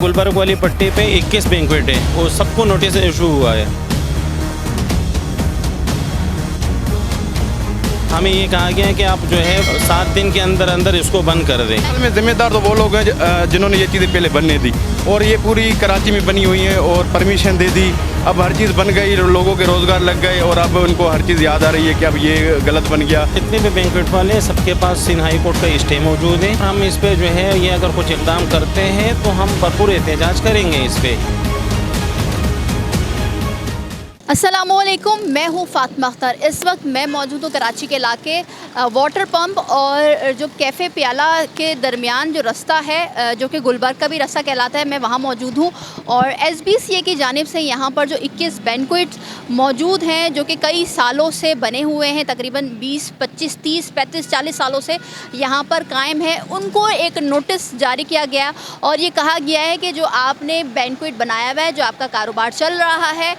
गुलबर्ग वाली पट्टी पे 21 बैंक्वेट है, वो सबको नोटिस इशू हुआ है। हमें ये कहा गया है कि आप जो है 7 दिन के अंदर अंदर इसको बंद कर दें। असल में जिम्मेदार तो वो लोग हैं जिन्होंने ये चीज़ें पहले बनने दी, और ये पूरी कराची में बनी हुई हैं और परमिशन दे दी। अब हर चीज़ बन गई, लोगों के रोज़गार लग गए और अब उनको हर चीज़ याद आ रही है कि अब ये गलत बन गया। जितने भी बैंक्वेट वाले हैं सबके पास सिंध हाई कोर्ट का स्टे मौजूद है। हम इस पे जो है ये अगर कुछ इक़दाम करते हैं तो हम भरपूर एहतजाज करेंगे इस पे। अस्सलामुअलैकुम, मैं हूँ फातिमा अख्तर। इस वक्त मैं मौजूद हूँ कराची के इलाके वाटर पंप और जो कैफ़े प्याला के दरमियान जो रास्ता है जो कि गुलबर्ग का भी रास्ता कहलाता है, मैं वहाँ मौजूद हूँ। और SBCA की जानिब से यहाँ पर जो 21 बैंक्वेट्स मौजूद हैं जो कि कई सालों से बने हुए हैं, तकरीबन 20, 25, 30, 35, 40 सालों से यहाँ पर कायम है, उनको एक नोटिस जारी किया गया और ये कहा गया है कि जो आपने बैंक्वेट बनाया हुआ है, जो आपका कारोबार चल रहा है,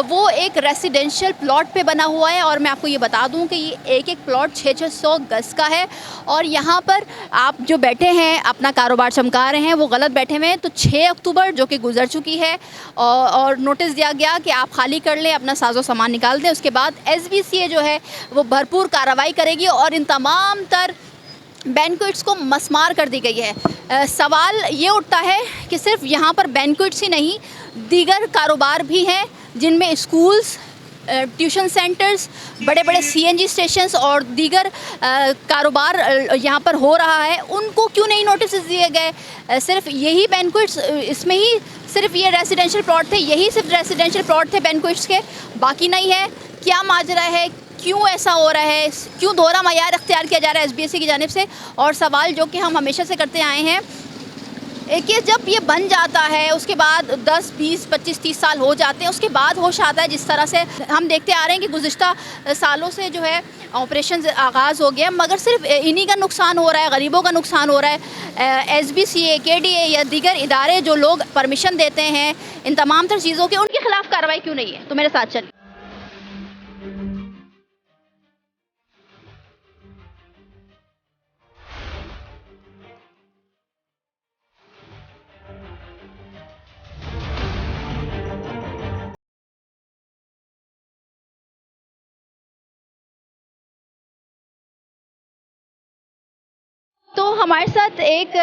वो एक रेसिडेंशियल प्लॉट पे बना हुआ है। और मैं आपको ये बता दूं कि ये एक एक प्लॉट 600 गज का है और यहाँ पर आप जो बैठे हैं अपना कारोबार चमका रहे हैं वो गलत बैठे हुए हैं। तो 6 अक्टूबर जो कि गुजर चुकी है और नोटिस दिया गया कि आप खाली कर लें, अपना साजो सामान निकाल दें। उसके बाद SBCA जो है वो भरपूर कार्रवाई करेगी और इन तमाम तर बैंक्वेट्स को मसमार कर दी गई है। सवाल ये उठता है कि सिर्फ यहाँ पर बैंक्वेट्स ही नहीं, दीगर कारोबार भी हैं जिनमें स्कूल्स, ट्यूशन सेंटर्स, बड़े बड़े CNG स्टेशंस और दीगर कारोबार यहाँ पर हो रहा है। उनको क्यों नहीं नोटिस दिए गए? सिर्फ यही बैंक्वेट्स, इसमें ही सिर्फ ये रेसिडेंशियल प्लॉट थे, यही सिर्फ रेसिडेंशियल प्लॉट थे बैंक्वेट्स के, बाकी नहीं है? क्या माजरा है? क्यों ऐसा हो रहा है? क्यों दोहरा मयार अख्तियार किया जा रहा है SBCA की जानिब से? और सवाल जो कि हम हमेशा से करते आए हैं कि जब ये बन जाता है उसके बाद 10, 20, 25, 30 साल हो जाते हैं, उसके बाद होश आता है। जिस तरह से हम देखते आ रहे हैं कि गुज़िश्ता सालों से जो है ऑपरेशन आगाज़ हो गया, मगर सिर्फ इन्हीं का नुकसान हो रहा है, गरीबों का नुकसान हो रहा है। SBCA, KDA या दीगर इदारे जो लोग परमिशन देते हैं इन तमाम तर चीज़ों के, उनके खिलाफ कार्रवाई क्यों नहीं है? तो मेरे साथ चलिए। तो हमारे साथ एक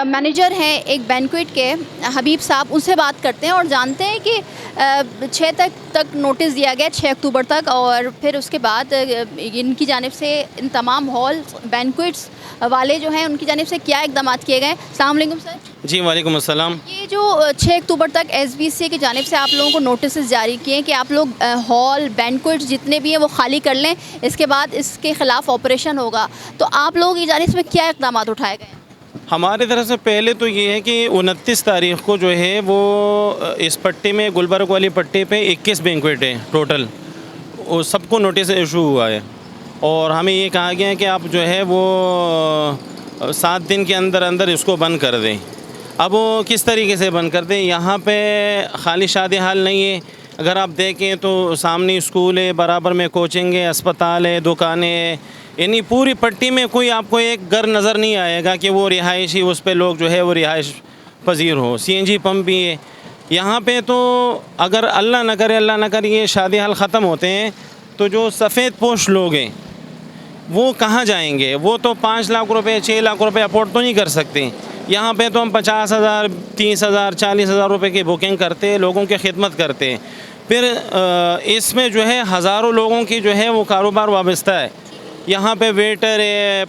मैनेजर हैं एक बैंक्वेट के, हबीब साहब, उनसे बात करते हैं और जानते हैं कि 6 तक नोटिस दिया गया, 6 अक्टूबर तक, और फिर उसके बाद इनकी जानिब से इन तमाम हॉल बैंक्वेट्स वाले जो हैं उनकी जानिब से क्या इक़दाम किए गए। अस्सलाम वालेकुम सर। जी वालेकुम अस्सलाम। ये जो 6 अक्टूबर तक SBCA की जानिब से आप लोगों को नोटिस जारी किए कि आप लोग हॉल बैंक्वेट्स जितने भी हैं वो खाली कर लें, इसके बाद इसके ख़िलाफ़ ऑपरेशन होगा, तो आप लोगों की जानिब से क्या इक़दाम उठाए गए? हमारी तरफ से पहले तो ये है कि 29 तारीख़ को जो है वो इस पट्टी में गुलबर्ग वाली पट्टी पे 21 बैंक्वेट है टोटल, वो सबको नोटिस इशू हुआ है और हमें ये कहा गया है कि आप जो है वो 7 दिन के अंदर अंदर इसको बंद कर दें। अब वो किस तरीके से बंद कर दें? यहाँ पे खाली शादी हाल नहीं है, अगर आप देखें तो सामने स्कूल है, बराबर में कोचिंग है, अस्पताल है, दुकानें हैं, यानी पूरी पट्टी में कोई आपको एक घर नज़र नहीं आएगा कि वो रिहायशी, उस पे लोग जो है वो रिहाइश पजीर हो। CNG पंप भी है यहाँ पे। तो अगर अल्लाह न करे ये शादी हाल ख़त्म होते हैं तो जो सफ़ेद पोश लोग हैं वो कहाँ जाएंगे? वो तो 5 लाख रुपए, 6 लाख रुपए अफोर्ड तो नहीं कर सकते। यहाँ पे तो हम 50,000, 30,000, 40,000 रुपये की बुकिंग करते हैं, लोगों की खिदमत करते हैं। फिर इसमें जो है हज़ारों लोगों की जो है वो कारोबार वाबस्ता है। यहाँ पे वेटर है,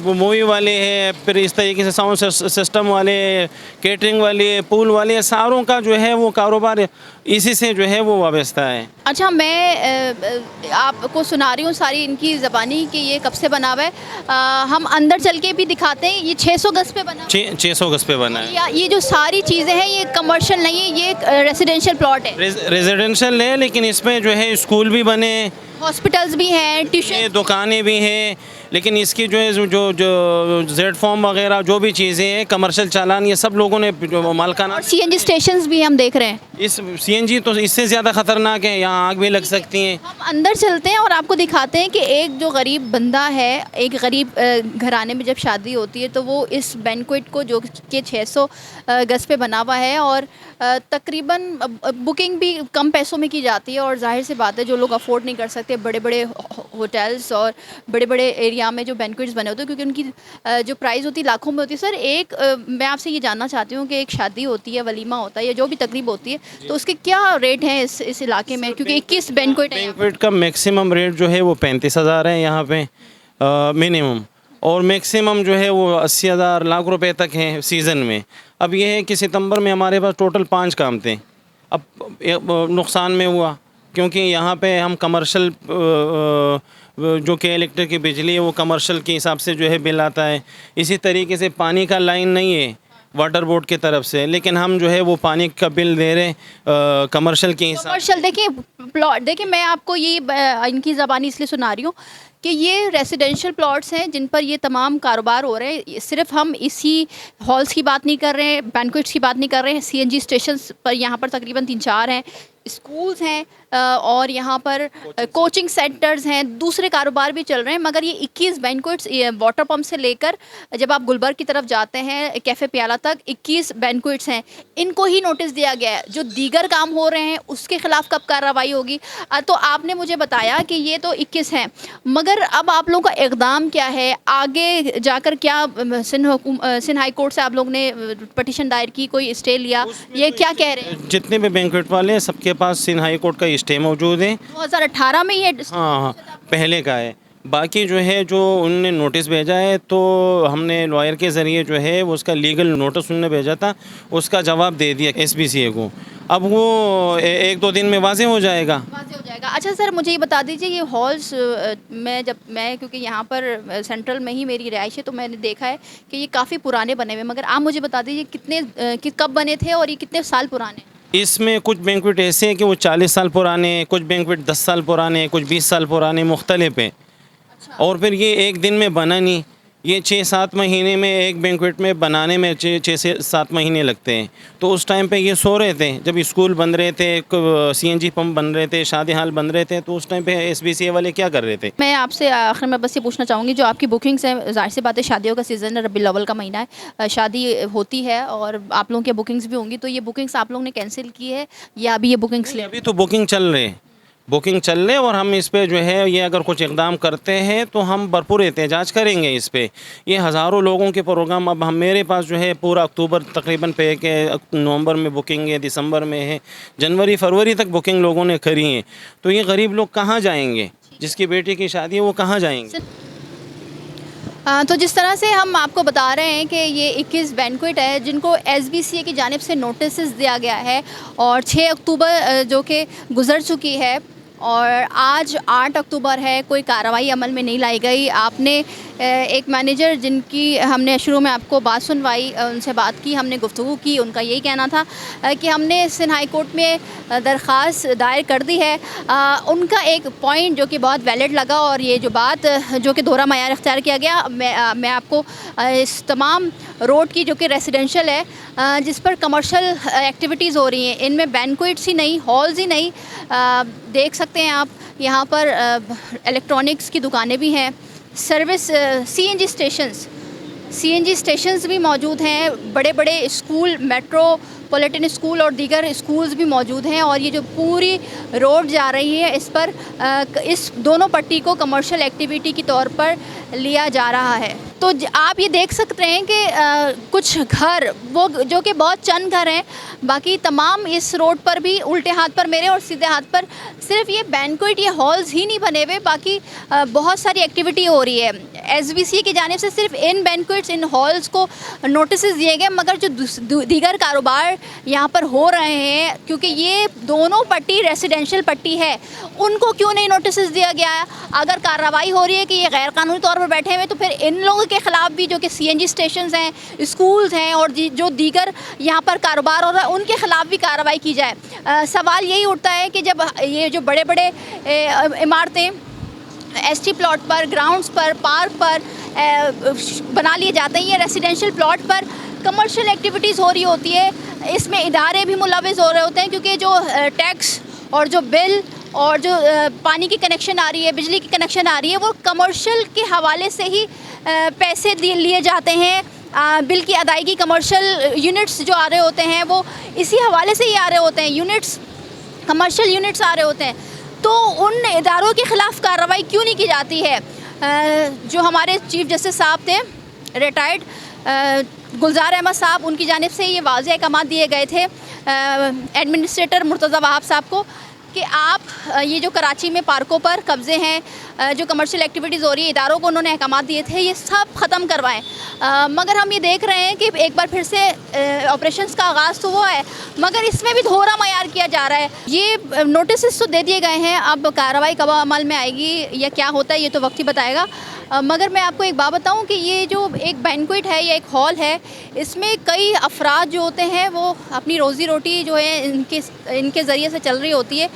मूवी वाले हैं, फिर इस तरीके से साउंड सिस्टम वाले, केटरिंग वाले, पूल वाले, सारों का जो है वो कारोबार इसी से जो है वो वाबस्ता है। अच्छा, मैं आपको सुना रही हूँ सारी इनकी ज़बानी कि ये कब से बना हुआ है। हम अंदर चल के भी दिखाते हैं। ये 600 गज पे बना, 600 गज पे बना है। ये जो सारी चीज़ें हैं ये कमर्शियल नहीं है, ये रेसिडेंशियल प्लॉट है। रेजिडेंशियल है, लेकिन इसमें जो है स्कूल भी बने, हॉस्पिटल्स भी हैं, ट्यूशन, दुकानें भी हैं, लेकिन इसकी जो है जो जो जेड फॉर्म वगैरह जो भी चीज़ें हैं कमर्शियल चालान ये सब लोगों ने जो मालकाना और सीएनजी स्टेशंस भी हम देख रहे हैं। इस सीएनजी तो इससे ज़्यादा ख़तरनाक है, यहाँ आग भी लग सकती हैं। हम अंदर चलते हैं और आपको दिखाते हैं कि एक जो गरीब बंदा है, एक गरीब घराने में जब शादी होती है तो वो इस बैंक्वेट को जो कि 600 गज पे बना हुआ है और तकरीबन बुकिंग भी कम पैसों में की जाती है और जाहिर सी बात है जो लोग अफोर्ड नहीं कर सकते बड़े बड़े होटल्स और बड़े बड़े एरिया में जो बैंक्वेट्स बने होते हैं क्योंकि उनकी जो प्राइस होती है लाखों में होती है। सर एक मैं आपसे ये जानना चाहती हूँ कि एक शादी होती है, वलीमा होता है या जो भी तकरीब होती है तो उसके क्या रेट हैं इस इलाके में, क्योंकि 21 बैंक्वेट हैं। बैंक्वेट का मैक्सिमम रेट जो है वो 35,000 है यहाँ पे मिनिमम, और मैक्सिमम जो है वो 80,000 लाख रुपए तक है सीज़न में। अब ये है कि सितंबर में हमारे पास टोटल 5 काम थे, अब नुकसान में हुआ क्योंकि यहाँ पे हम कमर्शियल जो कि इलेक्ट्रिक की बिजली है वो कमर्शियल के हिसाब से जो है बिल आता है। इसी तरीके से पानी का लाइन नहीं है वाटर बोर्ड की तरफ से, लेकिन हम जो है वो पानी का बिल दे रहे कमर्शियल के हिसाब। कमर्शियल देखिए प्लॉट, देखिए मैं आपको ये इनकी ज़बानी इसलिए सुना रही हूँ कि ये रेसिडेंशियल प्लॉट्स हैं जिन पर ये तमाम कारोबार हो रहे हैं। सिर्फ हम इसी हॉल्स की बात नहीं कर रहे हैं, बैंक्वेट्स की बात नहीं कर रहे हैं, सीएनजी स्टेशंस पर यहाँ पर तकरीबन 3-4 हैं, स्कूल्स हैं और यहाँ पर कोचिंग सेंटर्स हैं, दूसरे कारोबार भी चल रहे हैं। मगर ये 21 बैंक्वेट्स वाटर पम्प से लेकर जब आप गुलबर्ग की तरफ जाते हैं कैफ़े प्याला तक 21 बैंक्वेट्स हैं, इनको ही नोटिस दिया गया है। जो दीगर काम हो रहे हैं उसके ख़िलाफ़ कब कार्रवाई होगी? तो आपने मुझे बताया कि ये तो 21 हैं, मगर अब आप लोगों का इक़दाम क्या है आगे जाकर? क्या सिंध हाई कोर्ट से आप लोग ने पटिशन दायर की, कोई स्टे लिया, ये क्या कह रहे हैं? जितने भी बैंक्वेट वाले हैं सबके पास सिंध हाई कोर्ट का स्टे मौजूद है। 2018 में ये हाँ पहले का है। बाकी जो है जो उनने नोटिस भेजा है तो हमने लॉयर के ज़रिए जो है वो उसका लीगल नोटिस उन्होंने भेजा था, उसका जवाब दे दिया SBCA को। अब वो 1-2 दिन में वाज़े हो जाएगा। अच्छा सर मुझे ये बता दीजिए ये हॉल्स मैं क्योंकि यहाँ पर सेंट्रल में ही मेरी रिहाइश है तो मैंने देखा है कि ये काफ़ी पुराने बने हुए, मगर आप मुझे बता दीजिए कब बने थे और ये कितने साल पुराने? इसमें कुछ बैंक्वेट ऐसे हैं कि वो 40 साल पुराने हैं, कुछ बैंक्वेट 10 साल पुराने हैं, कुछ 20 साल पुराने, मुख्तलिफ हैं। और फिर ये एक दिन में बना नहीं, ये 6-7 महीने में एक बैंक्वेट में बनाने में 6 से 7 महीने लगते हैं। तो उस टाइम पे ये सो रहे थे जब स्कूल बन रहे थे, CNG पंप बन रहे थे, शादी हाल बन रहे थे, तो उस टाइम पे SBCA वाले क्या कर रहे थे? मैं आपसे आखिर में बस ये पूछना चाहूँगी जो आपकी बुकिंग्स हैं, जाहिर सी बात है शादियों का सीज़न है, रबीउल अव्वल का महीना है, शादी होती है और आप लोगों की बुकिंग्स भी होंगी, तो ये बुकिंग्स आप लोगों ने कैंसिल की है या अभी ये बुकिंग्स ले? अभी तो बुकिंग चल रहे और हम इस पे जो है ये अगर कुछ इक़दाम करते हैं तो हम भरपूर एहतजाज करेंगे इस पे। ये हज़ारों लोगों के प्रोग्राम अब मेरे पास जो है पूरा अक्टूबर तकरीबन पे के नवंबर में बुकिंग है, दिसंबर में है, जनवरी फरवरी तक बुकिंग लोगों ने करी है। तो ये गरीब लोग कहाँ जाएंगे? जिसकी बेटी की शादी है वो कहाँ जाएंगे? तो जिस तरह से हम आपको बता रहे हैं कि ये 21 बैंक्वेट है जिनको SBCA की जानिब से नोटिस दिया गया है और 6 अक्टूबर जो कि गुज़र चुकी है और आज 8 अक्टूबर है, कोई कार्रवाई अमल में नहीं लाई गई। आपने एक मैनेजर जिनकी हमने शुरू में आपको बात सुनवाई, उनसे बात की, हमने गुफ्तगू की, उनका यही कहना था कि हमने सिंध हाई कोर्ट में दरख्वास्त दायर कर दी है। उनका एक पॉइंट जो कि बहुत वैलिड लगा और ये जो बात जो कि दोहरा मयार इख्तियार किया गया, मैं आपको इस तमाम रोड की जो कि रेसिडेंशियल है जिस पर कमर्शियल एक्टिविटीज़ हो रही हैं, इनमें बैंक्वेट्स ही नहीं, हॉल्स ही नहीं, देख सकते हैं आप यहाँ पर इलेक्ट्रॉनिक्स की दुकानें भी हैं, सर्विस CNG स्टेशंस भी मौजूद हैं, बड़े बड़े स्कूल, मेट्रोपॉलिटन स्कूल और दीगर स्कूल्स भी मौजूद हैं और ये जो पूरी रोड जा रही है इस पर इस दोनों पट्टी को कमर्शियल एक्टिविटी के तौर पर लिया जा रहा है। तो आप ये देख सकते हैं कि कुछ घर वो जो कि बहुत चंद घर हैं, बाकी तमाम इस रोड पर भी उल्टे हाथ पर मेरे और सीधे हाथ पर सिर्फ ये बैंक्वेट, ये हॉल्स ही नहीं बने हुए, बाकी बहुत सारी एक्टिविटी हो रही है। SBCA की जानिब से सिर्फ इन बैंक्वेट्स, इन हॉल्स को नोटिस दिए गए, मगर जो दीगर कारोबार यहाँ पर हो रहे हैं क्योंकि ये दोनों पट्टी रेसिडेंशियल पट्टी है, उनको क्यों नहीं नोटिस दिया गया है? अगर कार्रवाई हो रही है कि ये गैर कानूनी तौर पर बैठे हुए तो फिर इन लोगों के ख़िलाफ़ भी जो कि CNG स्टेशंस हैं, स्कूल्स हैं और जो दीगर यहाँ पर कारोबार हो रहा है उनके ख़िलाफ़ भी कार्रवाई की जाए। सवाल यही उठता है कि जब ये जो बड़े बड़े इमारतें एसटी प्लॉट पर, ग्राउंड्स पर, पार्क पर बना लिए जाते हैं। ये रेसिडेंशियल प्लॉट पर कमर्शियल एक्टिविटीज़ हो रही होती है। इसमें इदारे भी मुलविस हो रहे होते हैं, क्योंकि जो टैक्स और जो बिल और जो पानी की कनेक्शन आ रही है, बिजली की कनेक्शन आ रही है, वो कमर्शियल के हवाले से ही पैसे लिए जाते हैं। बिल की अदायगी कमर्शियल यूनिट्स जो आ रहे होते हैं वो इसी हवाले से ही आ रहे होते हैं, यूनिट्स, कमर्शियल यूनिट्स आ रहे होते हैं। तो उन इदारों के ख़िलाफ़ कार्रवाई क्यों नहीं की जाती है? जो हमारे चीफ जस्टिस साहब थे रिटायर्ड गुलजार अहमद साहब, उनकी जानिब से ये वाज़ेह अहकाम दिए गए थे एडमिनिस्ट्रेटर मुर्तज़ा वहाब साहब को कि आप ये जो कराची में पार्कों पर कब्ज़े हैं, जो कमर्शियल एक्टिविटीज़ हो रही है, इदारों को उन्होंने अहकाम दिए थे, ये सब ख़त्म करवाएं। मगर हम ये देख रहे हैं कि एक बार फिर से ऑपरेशंस का आगाज़ तो हुआ है, मगर इसमें भी दोहरा मयार किया जा रहा है। ये नोटिस तो दे दिए गए हैं, अब कार्रवाई कब अमल में आएगी या क्या होता है ये तो वक्त ही बताएगा। मगर मैं आपको एक बात बताऊं कि ये जो एक बैंक्वेट है या एक हॉल है, इसमें कई अफराद जो होते हैं वो अपनी रोज़ी रोटी जो है इनके ज़रिए से चल रही होती है।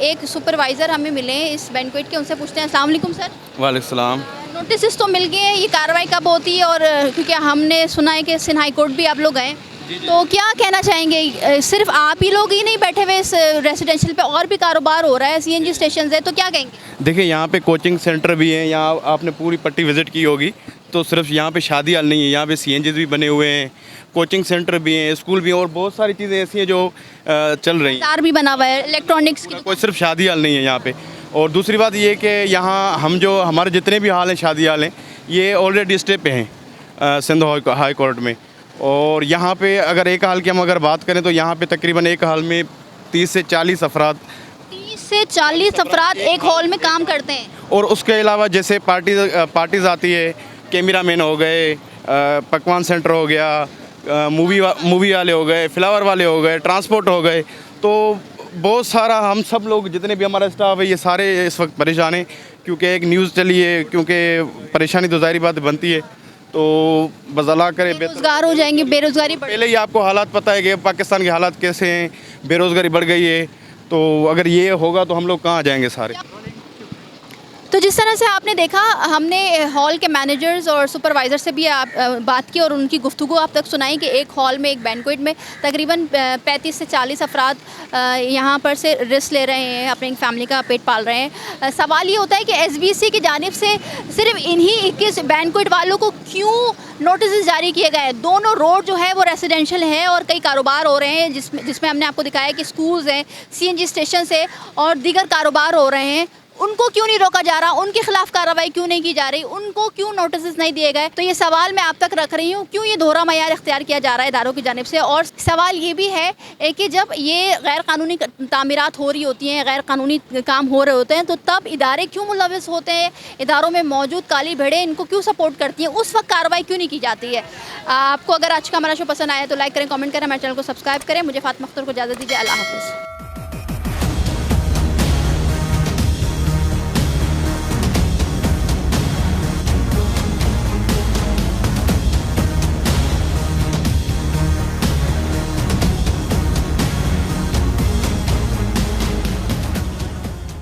एक सुपरवाइज़र हमें मिले इस बैंक्वेट के, उनसे पूछते हैं। अस्सलाम वालेकुम सर। वालेकुम सलाम। नोटिस तो मिल गए हैं, ये कार्रवाई कब होती है? और क्योंकि हमने सुना है कि सिंध हाई कोर्ट भी आप लोग गए, तो क्या कहना चाहेंगे? सिर्फ आप ही लोग ही नहीं बैठे हुए इस रेसिडेंशियल पे, और भी कारोबार हो रहा है, सीएनजी स्टेशन है, तो क्या कहेंगे? देखिए यहाँ पे कोचिंग सेंटर भी हैं, यहाँ आपने पूरी पट्टी विज़िट की होगी, तो सिर्फ यहाँ पे शादी हाल नहीं है, यहाँ पे सीएनजीज़ भी बने हुए हैं, कोचिंग सेंटर भी हैं, स्कूल भी हैं, और बहुत सारी चीज़ें ऐसी हैं जो चल रही हैं। तार भी बना हुआ है, इलेक्ट्रॉनिक्स की। कोई सिर्फ शादी हाल नहीं है यहाँ पे। और दूसरी बात ये कि यहाँ हमारे जितने भी हाल हैं, शादी हाल हैं, ये ऑलरेडी स्टे पे हैं सिंध हाई कोर्ट में। और यहाँ पे अगर एक हाल की हम अगर बात करें तो यहाँ पे तकरीबन एक हाल में 30 से 40 अफराद 30 से 40 अफराद एक हॉल में काम करते हैं। और उसके अलावा जैसे पार्टीज़ आती है, कैमरा मैन हो गए, पकवान सेंटर हो गया, मूवी वाले हो गए, फ्लावर वाले हो गए, ट्रांसपोर्ट हो गए, तो बहुत सारा हम सब लोग जितने भी हमारा स्टाफ है ये सारे इस वक्त परेशान हैं, क्योंकि एक न्यूज़ चली है, क्योंकि परेशानी तो ज़ाहिर बात बनती है, तो बज़ला करे बेरोजगार हो जाएंगे, बेरोजगारी पहले ही आपको हालात पता है कि पाकिस्तान के हालात कैसे हैं, बेरोज़गारी बढ़ गई है, तो अगर ये होगा तो हम लोग कहाँ जाएंगे सारे। तो जिस तरह से आपने देखा, हमने हॉल के मैनेजर्स और सुपरवाइज़र से भी बात की और उनकी गुफ्तगू आप तक सुनाई कि एक हॉल में, एक बैंक्वेट में तकरीबन 35 से 40 अफराद यहाँ पर से रिस्क ले रहे हैं, अपनी फैमिली का पेट पाल रहे हैं। सवाल ये होता है कि एसबीसी की जानिब से सिर्फ इन्हीं 21 बैंक्वेट वालों को क्यों नोटिस जारी किए गए? दोनों रोड जो है वो रेसिडेंशियल है और कई कारोबार हो रहे हैं, जिसमें हमने आपको दिखाया कि स्कूल्स हैं, सीएनजी स्टेशन है और दीगर कारोबार हो रहे हैं। उनको क्यों नहीं रोका जा रहा? उनके खिलाफ कार्रवाई क्यों नहीं की जा रही? उनको क्यों नोटिस नहीं दिए गए? तो ये सवाल मैं आप तक रख रही हूँ, क्यों ये दोहरा मयार इख्तियार किया जा रहा है इदारों की जानिब से? और सवाल ये भी है कि जब ये गैर कानूनी तामीरात हो रही होती हैं, गैर कानूनी काम हो रहे होते हैं, तो तब इदारे क्यों मुलविस होते हैं? इदारों में मौजूद काली भेड़ें इनको क्यों सपोर्ट करती हैं? उस वक्त कार्रवाई क्यों नहीं की जाती है? आपको अगर आज का हमारा शो पसंद आया तो लाइक करें, कमेंट करें, हमारे चैनल को सब्सक्राइब करें। मुझे फातिमा अख्तर को इजाज़त दीजिए। अल्लाह हाफ़िज़।